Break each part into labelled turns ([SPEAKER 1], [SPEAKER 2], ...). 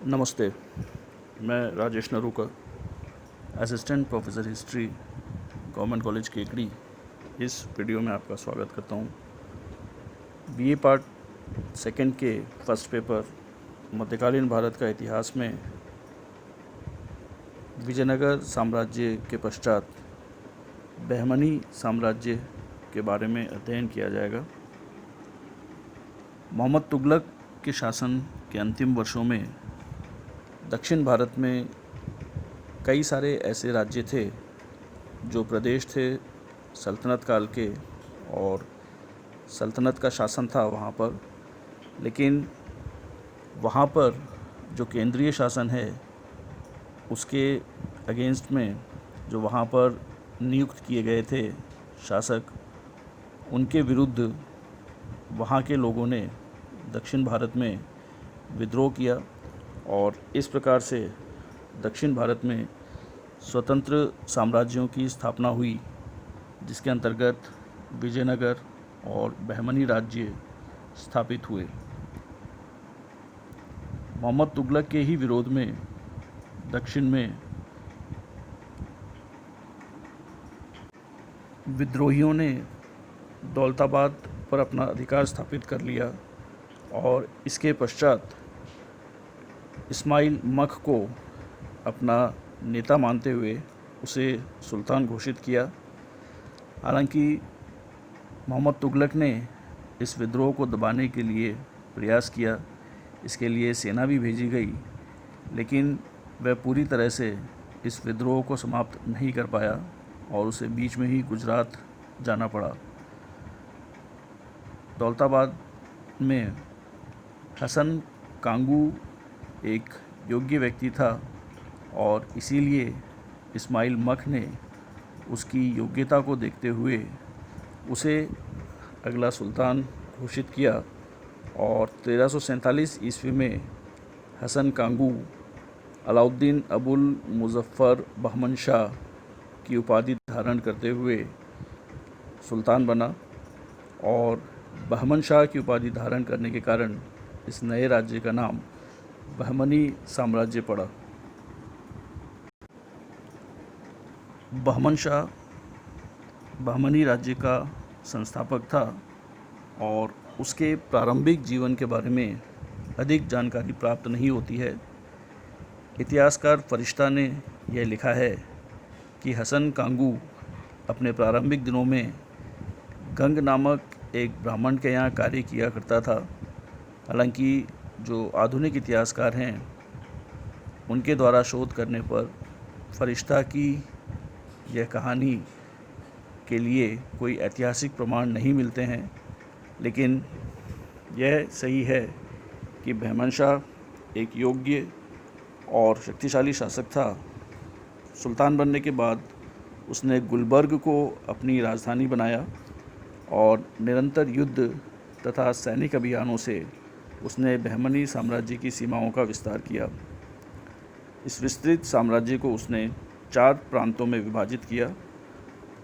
[SPEAKER 1] नमस्ते। मैं Rajesh Narukar, assistant professor history, government college Kekri. इस वीडियो में आपका स्वागत करता हूँ। बीए पार्ट सेकंड के फर्स्ट पेपर मध्यकालीन भारत का इतिहास में विजयनगर साम्राज्य के पश्चात बहमनी साम्राज्य के बारे में अध्ययन किया जाएगा। मोहम्मद तुगलक के शासन के अंतिम वर्षों में दक्षिण भारत में कई सारे ऐसे राज्य थे जो प्रदेश थे सल्तनत काल के, और सल्तनत का शासन था वहाँ पर। लेकिन वहाँ पर जो केंद्रीय शासन है उसके अगेंस्ट में जो वहाँ पर नियुक्त किए गए थे शासक, उनके विरुद्ध वहाँ के लोगों ने दक्षिण भारत में विद्रोह किया और इस प्रकार से दक्षिण भारत में स्वतंत्र साम्राज्यों की स्थापना हुई, जिसके अंतर्गत विजयनगर और बहमनी राज्य स्थापित हुए। मोहम्मद तुगलक के ही विरोध में दक्षिण में विद्रोहियों ने दौलताबाद पर अपना अधिकार स्थापित कर लिया और इसके पश्चात इस्माइल मख को अपना नेता मानते हुए उसे सुल्तान घोषित किया। हालांकि मोहम्मद तुगलक ने इस विद्रोह को दबाने के लिए प्रयास किया, इसके लिए सेना भी भेजी गई, लेकिन वह पूरी तरह से इस विद्रोह को समाप्त नहीं कर पाया और उसे बीच में ही गुजरात जाना पड़ा। दौलताबाद में हसन कांगू एक योग्य व्यक्ति था और इसीलिए इस्माइल मख ने उसकी योग्यता को देखते हुए उसे अगला सुल्तान घोषित किया और 1347 ईस्वी में हसन कांगू अलाउद्दीन अबुल मुज़फ़्फ़र बहमन शाह की उपाधि धारण करते हुए सुल्तान बना और बहमन शाह की उपाधि धारण करने के कारण इस नए राज्य का नाम बहमनी साम्राज्य पड़ा। बहमन शाह बहमनी राज्य का संस्थापक था और उसके प्रारंभिक जीवन के बारे में अधिक जानकारी प्राप्त नहीं होती है। इतिहासकार फरिश्ता ने यह लिखा है कि हसन कांगू अपने प्रारंभिक दिनों में गंग नामक एक ब्राह्मण के यहाँ कार्य किया करता था। हालांकि जो आधुनिक इतिहासकार हैं उनके द्वारा शोध करने पर फरिश्ता की यह कहानी के लिए कोई ऐतिहासिक प्रमाण नहीं मिलते हैं, लेकिन यह सही है कि बहमन शाह एक योग्य और शक्तिशाली शासक था। सुल्तान बनने के बाद उसने गुलबर्ग को अपनी राजधानी बनाया और निरंतर युद्ध तथा सैनिक अभियानों से उसने बहमनी साम्राज्य की सीमाओं का विस्तार किया। इस विस्तृत साम्राज्य को उसने 4 प्रांतों में विभाजित किया: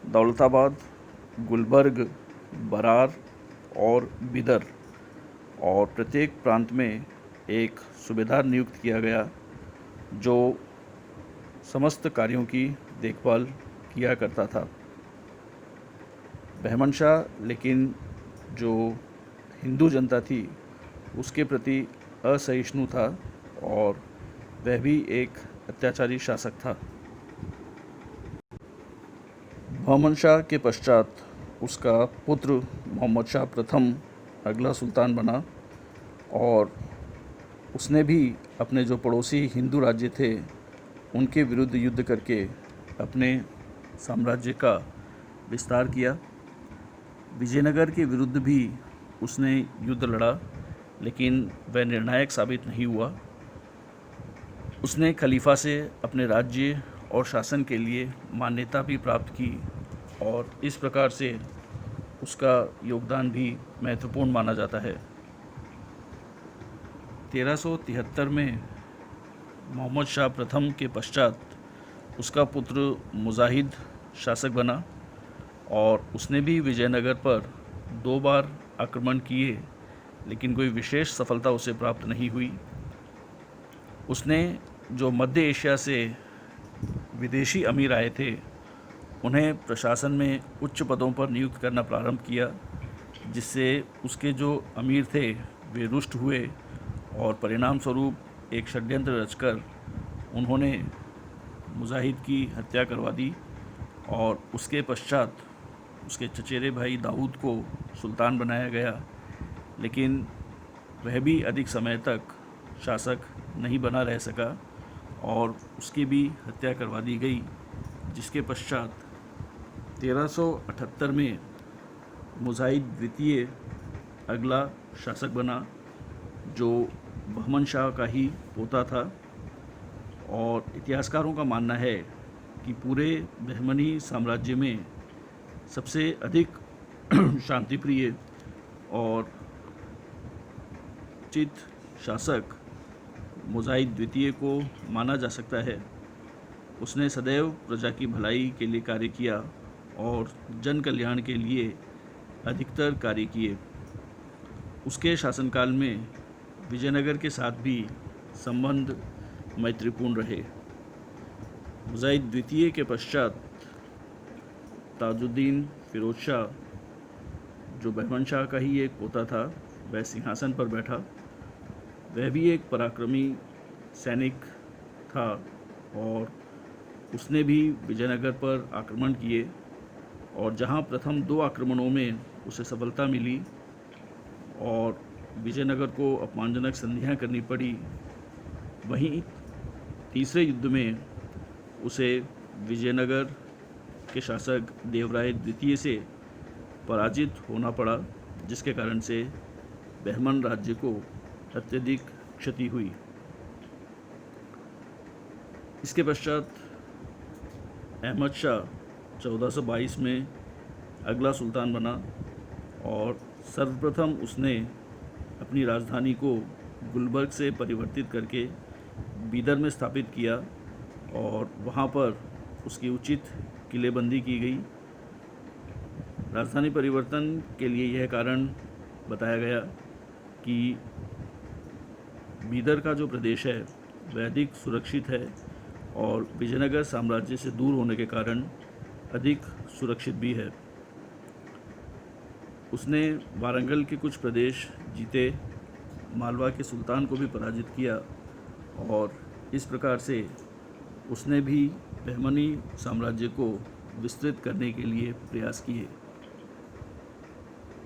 [SPEAKER 1] दौलताबाद, गुलबर्ग, बरार और बिदर, और प्रत्येक प्रांत में एक सूबेदार नियुक्त किया गया जो समस्त कार्यों की देखभाल किया करता था। बहमन शाह लेकिन जो हिंदू जनता थी उसके प्रति असहिष्णु था और वह भी एक अत्याचारी शासक था। बहमन शाह के पश्चात उसका पुत्र मोहम्मद शाह प्रथम अगला सुल्तान बना और उसने भी अपने जो पड़ोसी हिंदू राज्य थे उनके विरुद्ध युद्ध करके अपने साम्राज्य का विस्तार किया। विजयनगर के विरुद्ध भी उसने युद्ध लड़ा, लेकिन वह निर्णायक साबित नहीं हुआ। उसने खलीफा से अपने राज्य और शासन के लिए मान्यता भी प्राप्त की और इस प्रकार से उसका योगदान भी महत्वपूर्ण माना जाता है। 1373 में मोहम्मद शाह प्रथम के पश्चात उसका पुत्र मुजाहिद शासक बना और उसने भी विजयनगर पर 2 बार आक्रमण किए, लेकिन कोई विशेष सफलता उसे प्राप्त नहीं हुई। उसने जो मध्य एशिया से विदेशी अमीर आए थे उन्हें प्रशासन में उच्च पदों पर नियुक्त करना प्रारंभ किया, जिससे उसके जो अमीर थे वे रुष्ट हुए और परिणाम स्वरूप एक षड्यंत्र रचकर उन्होंने मुजाहिद की हत्या करवा दी और उसके पश्चात उसके चचेरे भाई दाऊद को सुल्तान बनाया गया। लेकिन वह भी अधिक समय तक शासक नहीं बना रह सका और उसकी भी हत्या करवा दी गई, जिसके पश्चात 1378 में मुजाहिद द्वितीय अगला शासक बना, जो बहमन शाह का ही पोता था। और इतिहासकारों का मानना है कि पूरे बहमनी साम्राज्य में सबसे अधिक शांतिप्रिय और चित शासक मुजाहिद द्वितीय को माना जा सकता है। उसने सदैव प्रजा की भलाई के लिए कार्य किया और जन कल्याण के लिए अधिकतर कार्य किए। उसके शासनकाल में विजयनगर के साथ भी संबंध मैत्रीपूर्ण रहे। मुजाहिद द्वितीय के पश्चात ताजुद्दीन फिरोज शाह, जो बहमन शाह का ही एक पोता था, वह सिंहासन पर बैठा। वह भी एक पराक्रमी सैनिक था और उसने भी विजयनगर पर आक्रमण किए और जहां प्रथम 2 आक्रमणों में उसे सफलता मिली और विजयनगर को अपमानजनक संधियां करनी पड़ी, वहीं तीसरे युद्ध में उसे विजयनगर के शासक देवराय द्वितीय से पराजित होना पड़ा, जिसके कारण से बहमन राज्य को अत्यधिक क्षति हुई। इसके पश्चात अहमद शाह 1422 में अगला सुल्तान बना और सर्वप्रथम उसने अपनी राजधानी को गुलबर्ग से परिवर्तित करके बीदर में स्थापित किया और वहाँ पर उसकी उचित किलेबंदी की गई। राजधानी परिवर्तन के लिए यह कारण बताया गया कि बीदर का जो प्रदेश है वह अधिक सुरक्षित है और विजयनगर साम्राज्य से दूर होने के कारण अधिक सुरक्षित भी है। उसने वारंगल के कुछ प्रदेश जीते, मालवा के सुल्तान को भी पराजित किया और इस प्रकार से उसने भी बहमनी साम्राज्य को विस्तृत करने के लिए प्रयास किए।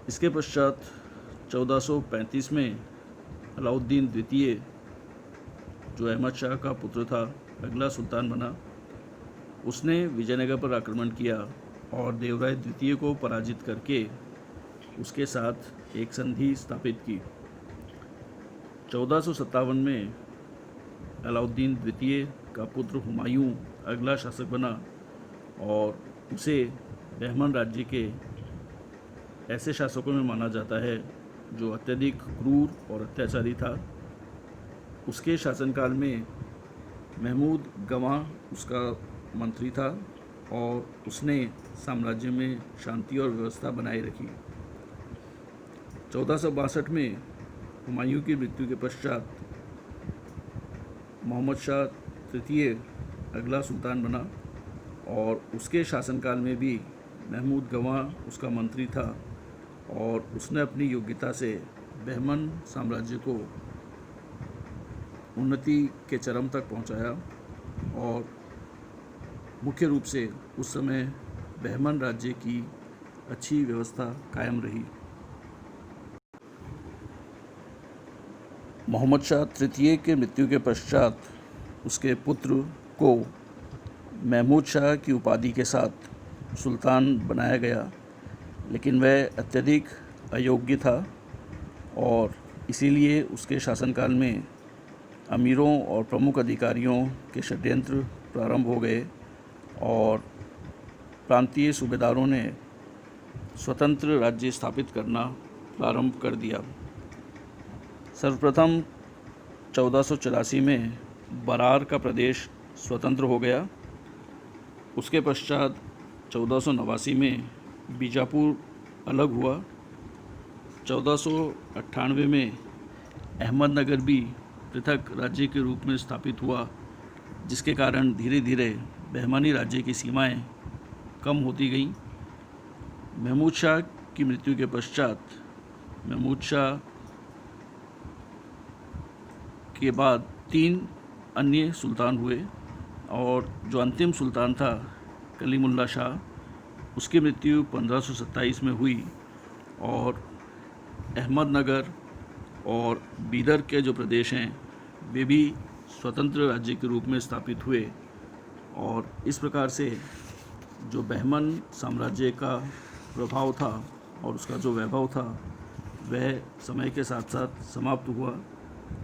[SPEAKER 1] इसके पश्चात 1435 में अलाउद्दीन द्वितीय, जो अहमद शाह का पुत्र था, अगला सुल्तान बना। उसने विजयनगर पर आक्रमण किया और देवराय द्वितीय को पराजित करके उसके साथ एक संधि स्थापित की। 1457 में अलाउद्दीन द्वितीय का पुत्र हुमायूं अगला शासक बना और उसे बहमन राज्य के ऐसे शासकों में माना जाता है जो अत्यधिक क्रूर और अत्याचारी था। उसके शासनकाल में महमूद गवाह उसका मंत्री था और उसने साम्राज्य में शांति और व्यवस्था बनाए रखी। 1462 में हुमायूं की मृत्यु के पश्चात मोहम्मद शाह तृतीय अगला सुल्तान बना और उसके शासनकाल में भी महमूद गवाह उसका मंत्री था और उसने अपनी योग्यता से बहमन साम्राज्य को उन्नति के चरम तक पहुंचाया और मुख्य रूप से उस समय बहमन राज्य की अच्छी व्यवस्था कायम रही। मोहम्मद शाह तृतीय के मृत्यु के पश्चात उसके पुत्र को महमूद शाह की उपाधि के साथ सुल्तान बनाया गया, लेकिन वह अत्यधिक अयोग्य था और इसीलिए उसके शासनकाल में अमीरों और प्रमुख अधिकारियों के षड्यंत्र प्रारंभ हो गए और प्रांतीय सूबेदारों ने स्वतंत्र राज्य स्थापित करना प्रारंभ कर दिया। सर्वप्रथम 1484 में बरार का प्रदेश स्वतंत्र हो गया। उसके पश्चात 1489 में बीजापुर अलग हुआ। 1498 में अहमदनगर भी पृथक राज्य के रूप में स्थापित हुआ, जिसके कारण धीरे धीरे बहमानी राज्य की सीमाएं कम होती गईं। महमूद शाह की मृत्यु के पश्चात महमूद शाह के बाद 3 अन्य सुल्तान हुए और जो अंतिम सुल्तान था कलीमुल्ला शाह, उसकी मृत्यु 1527 में हुई और अहमदनगर और बीदर के जो प्रदेश हैं वे भी स्वतंत्र राज्य के रूप में स्थापित हुए। और इस प्रकार से जो बहमन साम्राज्य का प्रभाव था और उसका जो वैभव था वह समय के साथ साथ समाप्त हुआ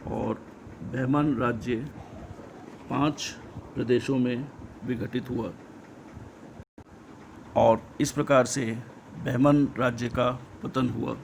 [SPEAKER 1] और बहमन राज्य 5 प्रदेशों में विघटित हुआ और इस प्रकार से बहमन राज्य का पतन हुआ।